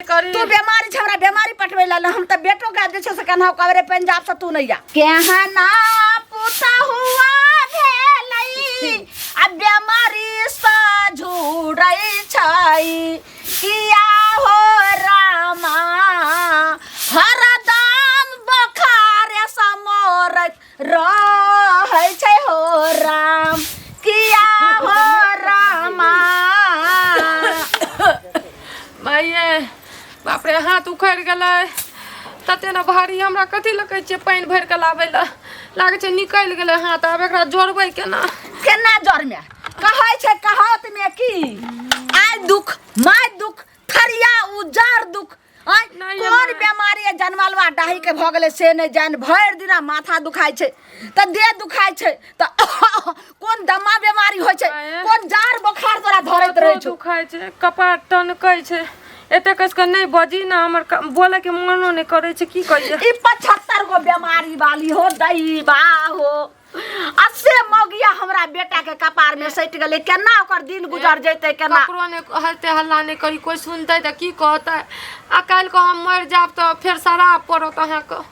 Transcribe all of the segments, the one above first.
तू बीमारी छौरा बीमारी पटवे ला हम त बेटो का जे छ से कन्हा कवरे पंजाब से तू नहीं आ केहना पुता हुआ भेलई आ बीमारी सा झुड़ई छई किया हो रामा हरदम बखार समोर रहै छै हो राम किया हो रामा माये बाप रे हाथ उखड़ गेलै तते न भारी हमरा कथी लकै छै पानी भर के लाबै ला लागे छै निकल गेलै हाथ आब एकरा जोड़बै केना केना जोड़ में कहै छै कहावत में की आइ दुख माय दुख खरिया उजार दुख कोन बीमारी जनमलवा डाही के भ गेलै से नै जान भर दिना माथा दुखाय छै त देह दुखाय छै त कोन दमा बीमारी होय छै कोन जार बुखार तोरा धरैत रहै छै दुखाय छै कपार टनकै छै एते कस के नहीं बजी ना हमर बोले के मनो नहीं करे छै की कहिए ई 75 गो बीमारी वाली हो दैबा हो अस्से मौगिया हमरा बेटा के कपार में सट गेले केना ओकर दिन गुजर जैते केना ककरो ने हलते हल्ला नहीं करी कोई सुनते त की कहतै आ काल को हम मर जाब त फिर शराब पड़त अहाँ के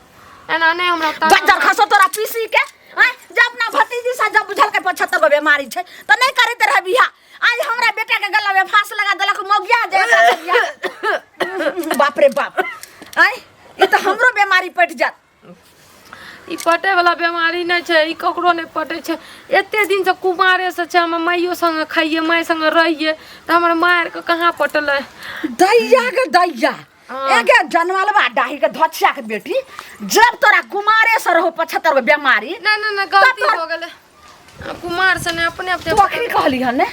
एना नहीं हमरा गजर खसो तोरा पीसी के जब अपना भतीजी से जब बुझल के 75 गो बीमारी छै त नहीं करैत रह बियाह आज हमरा बेटा के गला में फांस लगा देलक मौगिया जे बाप रे बाप ई त हमरो बीमारी पट जात ई पटे वाला बीमारी नहीं छै ई ककरो नहीं पटे छै एते दिन से कुमारे से छै हम माइयो संग खाइए माय संग रहिए त हमर मार के कहां पटले दैया के दैया एगे जनमलवा डाही के धछिया के बेटी जब तोरा कुमारे से रहो 75 गो बीमारी ना गलती हो गेले कुमार से ने अपने आप तो अखनी कहली हन ने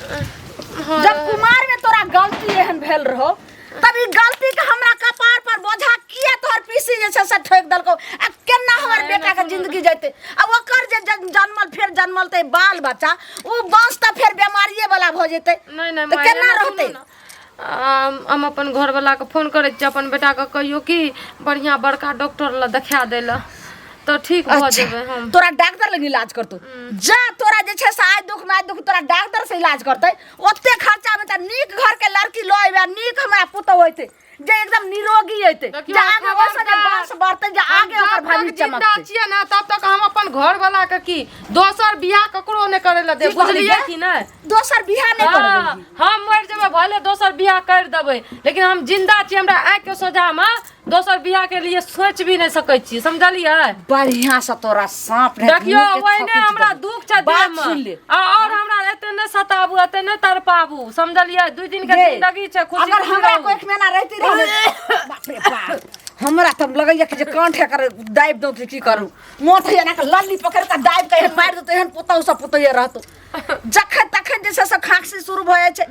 जब कुमार में तोरा गलती एहन भेल रहो तब ई गलती के हमरा कपार पर बोझा किया तोहर पीसी जे छै से ठोक दलको आ केना हमर बेटा के जिंदगी जैते अब ओकर जे जन्मलते बाल बच्चा उ बस त फिर बीमारीए वाला भ जैते नहीं त केना रहते हम अपन घर वाला के फोन करे छी अपन बेटा के कहियो कि बढ़िया बड़का डॉक्टर ला देखा देला तो ठीक भ जेबे हम तोरा डॉक्टर लग इलाज करतो जा तोरा जे छै से आइ दुख माय दुख तोरा डॉक्टर से इलाज करतै ओते खर्चा में त नीक घर के लड़की ल आइबे नीक हमरा पुतो होइते जे एकदम निरोगी होइते जे आगे वैसे जे बांस बढ़ते जे आगे ओकर भविष्य चमकते छिए ना तब तक हम अपन घर वाला के की दोसर बियाह ककरो ने करे ला दे बुझलिए कि नहीं दोसर बियाह नहीं करबे हम मर जेबे भले दोसर बियाह कर देबे लेकिन हम जिंदा छी हमरा आँख के सोझा में दोसर बियाह के लिए सोच भी नहीं सकै छी समझलिए बढ़िया से तोरा सांप रे देखियो ओइने हमरा दुख छ देह में और हमरा एते न सताबू एते न तरपाबू समझलिए 2 दिन के जिंदगी छ खुशी अगर हमरा कोई महीना रहती रहे बाप रे बाप हमरा तब लगैया कि जे कांठे कर दाइब दो की करू मोथ एना के लल्ली पकड़ के दाइब के मार दो एहन पुतौ से पुतैया रहतो जखन तखन जे से खांसी शुरू भ जाय छै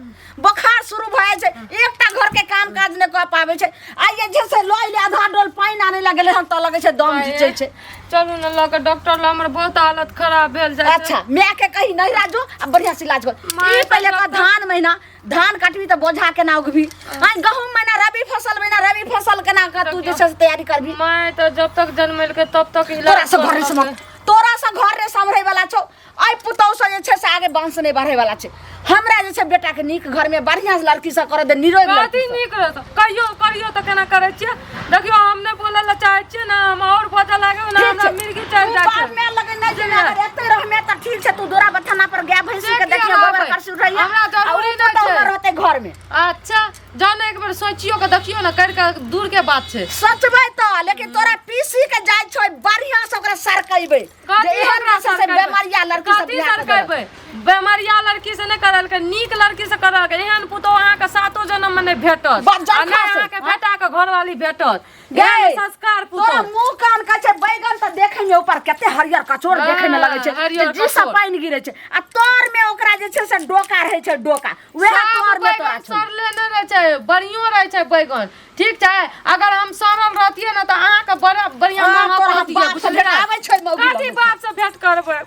बुखार शुरू भ जाय छै एकटा घर के काम काज ने क पाबै छै आइ जे से लय ले आधा डोल पानी आने लगले हम त लगै छै दम घिचै छै चलू न लग डॉक्टर ला हमर बहुत हालत खराब भेल जाय अच्छा मैं के कही नहीं राजो अब बढ़िया से इलाज कर ई पहले का धान महीना धान काटबी त बोझा केना उगबी आई गहूम महीना रबी फसल केना का तू जे से तैयारी करबी मैं तो जब तक जन्मल के तब तक इलाज तोरा से घर रे संभरे वाला छौ आई पुतौ से जे छै से आगे बांस नहीं बढ़े वाला छै हमरा जे छै बेटा के नीक घर में बढ़िया से लड़की से करे दे निरोग लड़की नीक रहत करियो त केना करे छियै देखियो हम ने बोले ला चाहे छियै ना हम और बोझा लागे ना हमरा मिर्गी चल जाय छै में लगे नहीं जे अगर एते रह में त ठीक छै तू दोरा बथाना पर गाय भैंसी के देखियो गोबर करसु रहिया हमरा जरूरी न छै रहते घर में अच्छा जाने एक बार सोचियो के देखियो ना कर के दूर के बात छै सचबै त लेकिन तोरा पीसी के जाय छै बढ़िया से ओकरा सरकैबे जे एहन से बीमारिया लड़की से बियाह सरकैबे बीमारिया लड़की से ने करल के नीक लड़की से करल के एहन पुतो अहाँ के सातो जन्म में नहीं भेटत आ नहीं अहाँ के बेटा के घरवाली भेटत गए संस्कार पुतो तोरा मुंह कान का छै बैगन त देखे में ऊपर कते हरियर कचोर देखे में लगे छै जे सब पानी गिरे छै आ तोर में ओकरा जे छै से डोका रहे छै डोका वेह तोर में तोरा छै सरले न रहे छै बढ़ियो रहे छै बैगन ठीक छै अगर हम सरल रहतिए न त अहाँ के बड़ा बढ़िया महक रहतिए बुझलिए आबै छै मौगी काठी बाप से भेंट करबै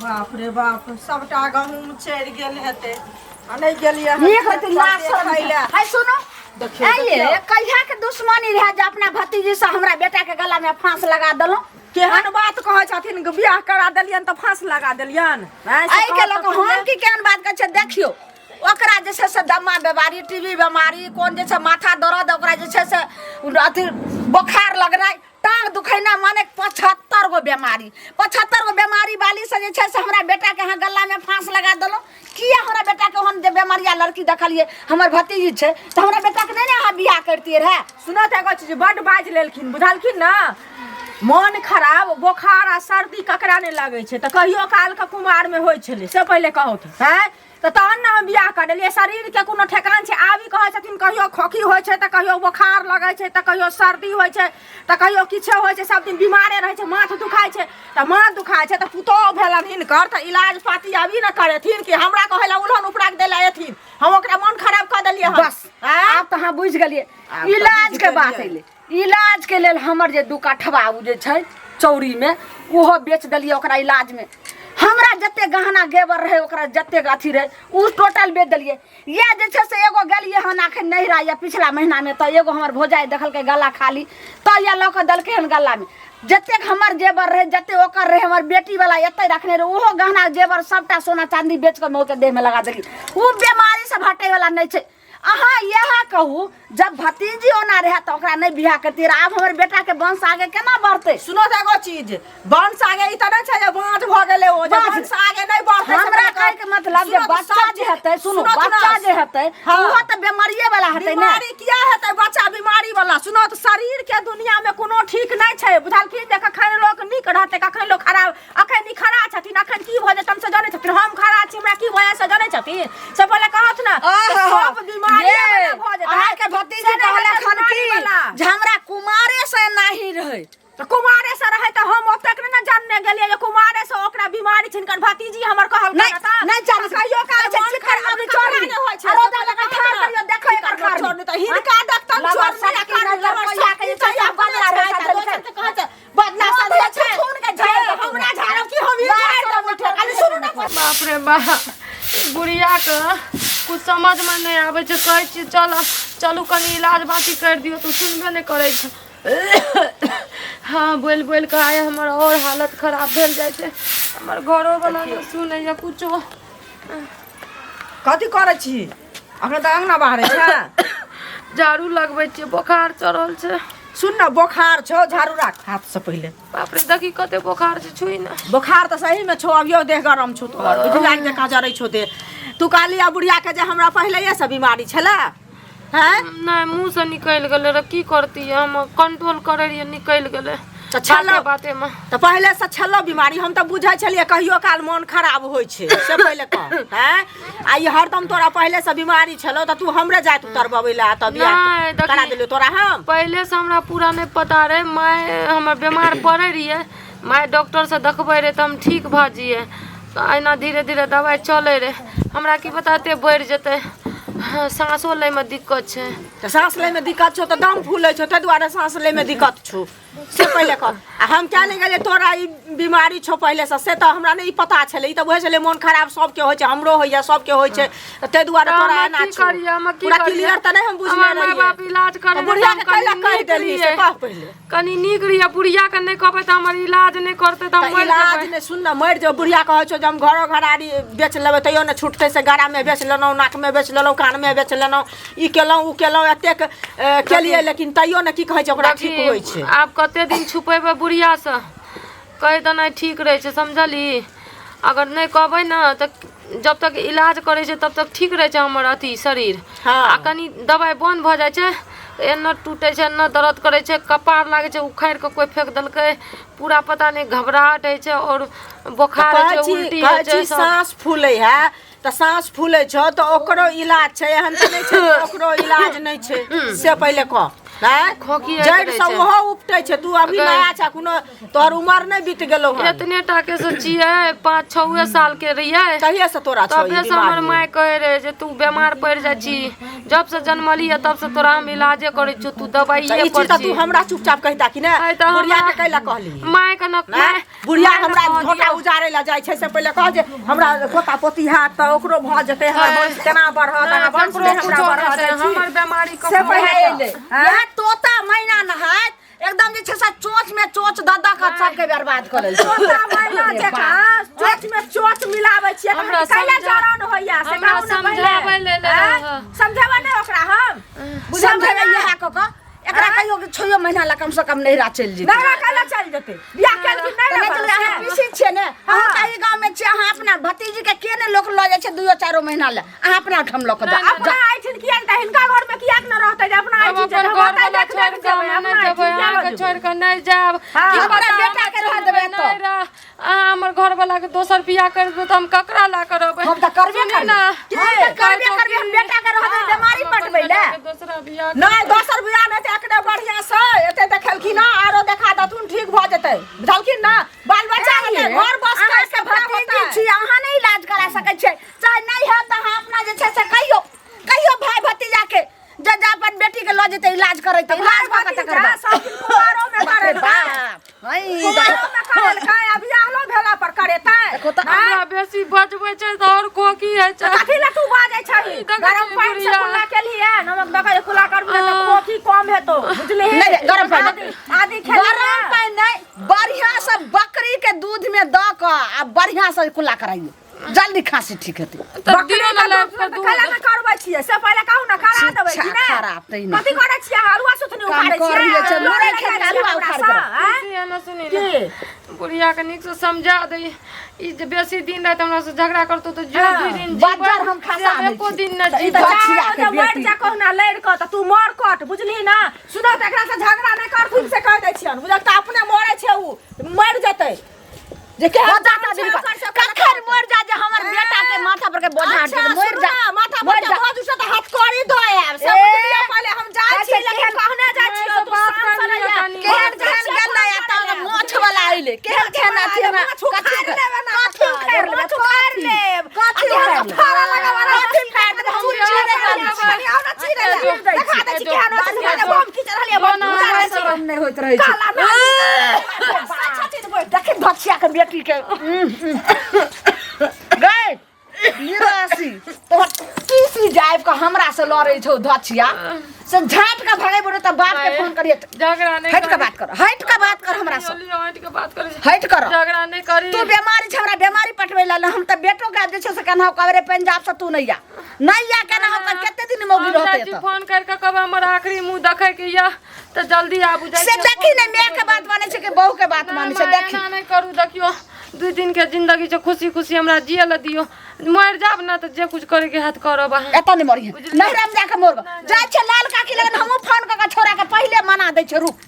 बाप रे बाप सबटा गहूम चढ़ गेल हेते आ नहीं गेलिए नीक होते लाश खइले हाय सुनो देखिए कहिया के दुश्मनी रहे जे अपना भतीजी से हमरा बेटा के गला में फांस लगा दलो केहन बात कहै छथिन बियाह करा देलियन त फांस लगा देलियन आई के लोग हम की केहन बात कहै छै देखियो ओकरा जे छै से दमा बीमारी, टीबी बीमारी, कोन जे छै माथा दर्द, ओकरा जे छै से अथी बोखार लगनाइ, टांग दुखैना, माने 75 गो बीमारी, 75 गो बीमारी वाली से जे छै से हमरा बेटा के यहाँ गला में फांस लगा देलो। किया हमरा बेटा के हम जे बीमारिया लड़की देखलिए हमर भतीजी छै तो हमरा बेटा के नहीं अहाँ बियाह करतिए रहे। सुनत एगो चीज बड बाज लेलखिन, बुझलखिन ना। मन खराब, बोखार आ सर्दी ककरा नहीं लगे छै, तो कहियो काल के कुमार में होय छले, से पहले कहो हैं तो तहन ना हम बियाह कर देलिए। शरीर के कोनो ठेकान छै, आबी कहै छथिन कहियो खोखी होय छै, तो कहियो बोखार लगे छै, तो कहियो सर्दी होय छै, तो कहियो किछो होय छै, सब दिन बीमारे रहे छै, माथ दुखाय छै, तो माथ दुखाय छै, तो पुतोह भेलन हिनकर, तो इलाज पाती अभी न करेथिन कि हमरा कहला उल्हन उपराग देला एथिन, हम ओकरा मन खराब कर देलिए। बस आप तो हाँ बुझ गलिए इलाज के बात अइले। इलाज के लेल हमर जे 2 कठवा उ जे छै चौरी में ओहो बेच देलिए। ओकरा इलाज में हमरा जते गहना गेबर रहे, ओकरा जते अथी रहे उ टोटल बेच देलिए। ये जे छै से एगो गेलिए हन आखन नहिरा या पिछला महीना में, तो एगो हमर भौजाई देखल के गला खाली, तो या लऽ के दलके हन गला में। जते हमर जेबर रहे, जते ओकर रहे, हमर बेटी वाला एते रखने रहे, ओहो गहना जेबर सबटा सोना चांदी बेच के मौके देह में लगा देली। उ बीमारी से हटे वाला नहीं छै। अहाँ यह कहू जब भतीजी ओना रहे तो ओकरा नहीं बियाह करती रहे, आब हमर बेटा के वंश आगे केना बढ़ते। सुनो तो एगो चीज, वंश आगे ई त नहीं छै जे बाँझ भ गेले, ओ जे वंश आगे नहीं बढ़ते। हमरा कहे के मतलब जे बच्चा जे हेतै, सुनो बच्चा जे हेतै ओहो त बीमारिये वाला हेतै ना। बीमारी किया हेतै बच्चा बीमारी वाला? सुनो तो शरीर के दुनिया में कोनो ठीक नहीं छै, बुझलखिन। जे कखन लोग नीक रहतै, कखन लोग खराब, अखन ई खड़ा छथिन, अखन की भ जेतन से जानै छथिन। हम खड़ा छी, हमरा की भय से जानै छथिन, से पहले कहत ना सब बीमारी अहाँ के भतीजी कहले खन की जे हमरा कुमारे से नाही रहे, तो कुमारे से रहे तो हम ओतक न जानने गेलिए जे कुमारे से ओकरा बीमारी छिनकर भतीजी हमर कहल करता नहीं जान कहियो काल मन खराब चोरी नहीं होय छै। रोदा लगा ठार करियो देखो एकर खार छोड़ त हिनका देखतन छोड़ नहीं कर लड़किया के चाहिए बदला रहता तो कहत बदला से छै खून के झाड़ हमरा झाड़ो की हम ई झाड़ दम उठे खाली सुनु ना। बाप रे बाप, बुढ़िया के कुछ समझ में नहीं आवे छै। कहै छी चलू कनी इलाज बाकी कर दियो तो सुनबे नहीं करे छै। हाँ बोल बोल के आए हमर और हालत खराब भेल जाए छै। हमर घरो वाला ने सुनै या कुछो। कथी करे छी अखन त अंगना बाहर छै? झाड़ू लगबै छियै, बोखार चढ़ल छै। सुन ना बुखार छो, झाड़ू राख हाथ से पहले। बाप रे देखी कते बोखार छै, छुई ना। बुखार तो सही में छो, अभियो देह गरम छो, तोहर बुझलाक जका जरै छो देह। तू कालिया बुढ़िया के जे हमरा पहले ये सब बीमारी छला हैं? नहीं मुंह से निकल गेले रे, की करती हम कंट्रोल करे रहिए, निकल गेले तो छलो बाते में। तो पहले से छलो बीमारी, हम तो बुझै छलिए कहियो काल मन खराब होय छै, से पहले कह हैं? आ ये हरदम तोरा पहले से बीमारी छलो तो तू हमरे जात उतरबबै ला तब नहीं, देखी, करा देलियो तोरा हम। पहले से हमरा पूरा नहीं पता रहे। मैं हमर बीमार पड़े रहिए, मैं डॉक्टर से देखबै रहे तो हम ठीक भ जिए, तो अहिना धीरे धीरे दवाई चले रहे। हमरा की पता एते बढ़ जेते, सांसो लै में दिक्कत छै। तो सांस ले में दिक्कत छो तो दम फूले छो, ते दुआरे सांस ले में दिक्कत छो, से पहले कह। आ हम क्या नहीं गेलिए तोरा ई बीमारी छो पहले से तो हमरा नहीं पता छले। ई तो बुझै छले मन खराब सबके होय छै, हमरो होइया सबके होय छै, ते दुआरे तोरा ना छो। पूरा क्लियर त नहीं हम बुझले रहिए। माय बाप इलाज करे बुढ़िया के कैला कह देली से कह पहले। कनी नीक रहिए, बुढ़िया के नहीं कहबै त हमर इलाज नहीं करते त हम मर इलाज जेबै। ने सुन ना मर जो। बुढ़िया कहै छो जे हम घरो घरारी बेच लेबै तैयो ने छूटते से गरा में बेच लेनो, नाक में बेच लेनो, कान में बेच लेनो, ई केलौ उ केलौ, एतेक केलिए लेकिन तैयो ने की कहै छै ओकरा ठीक होय छै। आब कते दिन छुपेबै बुढ़िया से, कहि त नहीं ठीक रहे छै, समझली। अगर नहीं कहबै ना तो जब तक इलाज करे छै तब तक ठीक रहे छै हमर अथी शरीर। हाँ। आ कनी दवाई बंद भ जाय छै, एना टूटे छै, एना दर्द करे छै, कपार लागे छै, उखाड़ के कोई फेंक देलकै, पूरा पता नहीं घबराहट है छै और बुखार है छै, उल्टी है छै, सब। सांस फूले है तो सांस फूले छो तो ओकरो इलाज छै, एहन त नहीं छै ओकरो इलाज नहीं छै, से पहले कह। खोखी जड़ से ओहो उपटे छै, तू अभी नया छ, कोनो तोहर उम्र नहीं बीत गेलो है। इतने टाके से छिए, 5-6 साल के रहिए तहिए से तोरा छौ ई तबे से हमर बीमारी। माय कहे रहे जे तू बीमार पड़ जाय छी, जब से जन्मली है तब से तोरा हम इलाजे करे छी, तू दवाइए ई पर चीज त छी। तू हमरा चुपचाप कहता कि ने आइ त बुढ़िया हमरा- के कैला कहली? माय के न बुढ़िया हमरा झोटा उजारे ला जाय छै, से पहले कह जे हमरा पोता पोती हाथ त ओकरो भ जेतै, हमर वंश केना बढ़त, अहाँ वंश में हमरा बढ़त। हमर बीमारी से पहले यह तोता मैना नहात एकदम जे छै से चोच में चोच ददा का सबके बर्बाद कर लेल छोटा महिना जेका चोच में चोच मिलाबै छियै हमरा कैला जरन होइया से हमरा समझाबै ले समझाबै नै ओकरा हम बुझाबै इहा क क एकरा कहियो कि 6 महीना ला कम से कम नहिरा चल जेतै नहिरा कैला चल जेतै बियाह कैल कि नै चल अहाँ पीसी छियै ने हम ताही गांव में छियै अहाँ अपना भतीजी के के ने लोक ल जाय छै 2-4 महीना ले अहाँ अपना ठाम ल क जा अपना आइठिन किया त हिनका घर में किया न रहतै जे अपना आइठिन जे घर वाला छोड़ के हम नै जेबै अहाँ के छोड़ के नै जाब हमरा बेटा के रह देबै त हमर घर वाला के दोसर बियाह कर देबै त हम ककरा ला करबै हम त करबे करना करबे हम बेटा के रह देबै बीमारी पटबै ले दोसरा बियाह नहीं दोसर बियाह नै त एकने बढ़िया से एते देखलखिन ना आरो देखा दथुन ठीक भ जेतै बुझलखिन ना बाल बच्चा के घर बस के से भतीजी छी अहाँ नै इलाज करा सकै छै चाहे नै है त अहाँ अपना जे छै से कहियो भाई भतीजा के जे अपन बेटी के ल जेतै इलाज करै त इलाज क के करबा सब कुमारो में करे कुमारो में करे काय अभी आलो भेला पर करे तै हमरा बेसी बजबै छै त और को की है छै कथि ला तू बाजै छही गरम पानी से कुला केलिए नमक दका जे कुला करबे त खोखी कम हेतो बुझली नहीं गरम पानी आदि खेले गरम पानी नहीं बढ़िया से बकरी के दूध में द क आ बढ़िया से कुला कराइए जल्दी खांसी ठीक हेतै त दिनो न लाग कर दू खाला न करबै छियै से पहिले कहू न खरा देबै कि नै खराब तै नै कथि करै छियै हलुआ सुथनी उखाड़ै छियै मोरे खेत हलुआ उखाड़ कर सुनी न बुढ़िया के नीक से समझा दे ई जे बेसी दिन रहत हमरा से झगड़ा करतो त जो 2 दिन बाजार हम खसा एको दिन न ई त बचिया के मर बेटी जा कहू न लड़ क त तू मर कट बुझली ना सुनो त एकरा से झगड़ा नै कर तुम से कह दै छियन बुझल त अपने मरे छै उ मर जतै जे के हो जाता दिन कखन मर जा जे हमर बेटा के माथा पर के बोझा हट मर जा माथा पर के बोझ से त हाथ करी दो आब सब बुझलिए पहले हम जाय छी लेकिन कहने जाय छी तू शांत रहिया केहन केहन गेल या त मोछ वाला आइले केहन केहन अथी ना कथि खार लेब खार लेब कथि खारा लगावा कथि खार देब हम चीरे चीरे आउ न चीरे देखा दै छी केहन होत बम की चढ़लिए बम नै होइत रहै छै काला ना देखि धछिया के बेटी के गए निरासी तो टीसी जाइब का हमरा से लड़ै छौ धछिया से झाट का भगाई बोले त बाप के फोन करिए झगड़ा नहीं हट का बात कर हमरा से हट के बात करे हट कर झगड़ा नहीं करी तू बीमारी छौरा बीमारी पटबै ला हम त बेटो के जे छै से कहना कवरे पंजाब से तू नहीं आ कहना हम केते दिन मोगी रहते जी त फोन करके कब हमर आखिरी मुंह देखे के या त जल्दी आबू जाय से देखी ने मैं के बात माने छै कि बहू के बात माने छै देखी ना नहीं करू देखियो 2 दिन के जिंदगी से खुशी खुशी हमरा जिए ल दियो मर जाब ना त जे कुछ करे के हाथ करब एता नहीं मरी नहीं राम जाके मोर जाय छै लाल काकी लगन हमहु फोन क के छोरा के पहिले मना दै छै रुक